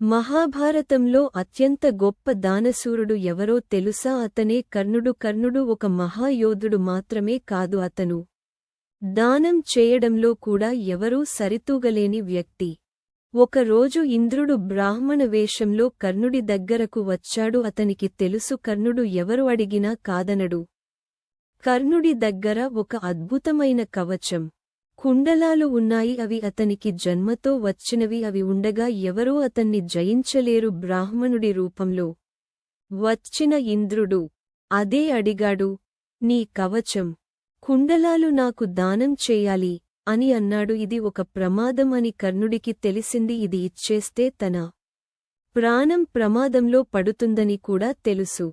మహాభారతంలో అత్యంత గొప్ప దానశూరుడు ఎవరో తెలుసా? అతనే కర్ణుడు. కర్ణుడు ఒక మహాయోధుడు మాత్రమే కాదు, అతను దానం చేయడంలో కూడా ఎవరూ సరితూగలేని వ్యక్తి. ఒకరోజు ఇంద్రుడు బ్రాహ్మణ వేషంలో కర్ణుడి దగ్గరకు వచ్చాడు. అతనికి తెలుసు కర్ణుడు ఎవరు అడిగినా కాదనడు. కర్ణుడి దగ్గర ఒక అద్భుతమైన కవచం, కుండలాలు ఉన్నాయి. అవి అతనికి జన్మతో వచ్చినవి. అవి ఉండగా ఎవరూ అతన్ని జయించలేరు. బ్రాహ్మణుడి రూపంలో వచ్చిన ఇంద్రుడు అదే అడిగాడు, నీ కవచం, కుండలాలు నాకు దానం చేయాలి అని అన్నాడు. ఇది ఒక ప్రమాదం అని కర్ణుడికి తెలిసింది. ఇది ఇచ్చేస్తే తన ప్రాణం ప్రమాదంలో పడుతుందని కూడా తెలుసు.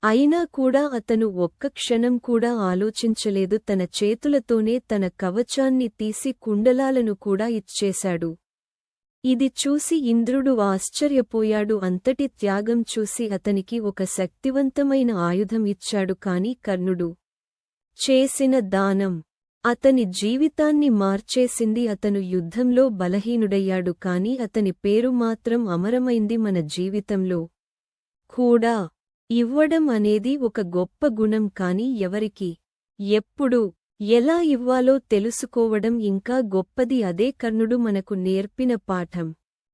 అయినా కూడా అతను ఒక్క క్షణం కూడా ఆలోచించలేదు. తన చేతులతోనే తన కవచాన్ని తీసి కుండలాలను కూడా ఇచ్చేశాడు. ఇది చూసి ఇంద్రుడు ఆశ్చర్యపోయాడు. అంతటి త్యాగం చూసి అతనికి ఒక శక్తివంతమైన ఆయుధం ఇచ్చాడు. కాని కర్ణుడు చేసిన దానం అతని జీవితాన్ని మార్చేసింది. అతను యుద్ధంలో బలహీనుడయ్యాడు, కాని అతని పేరు మాత్రం అమరమైంది. మన జీవితంలో కూడా ఇవ్వడం అనేది ఒక గొప్ప గుణం. కాని ఎవరికి, ఎప్పుడు, ఎలా ఇవ్వాలో తెలుసుకోవడం ఇంకా గొప్పది. అదే కర్ణుడు మనకు నేర్పిన పాఠం.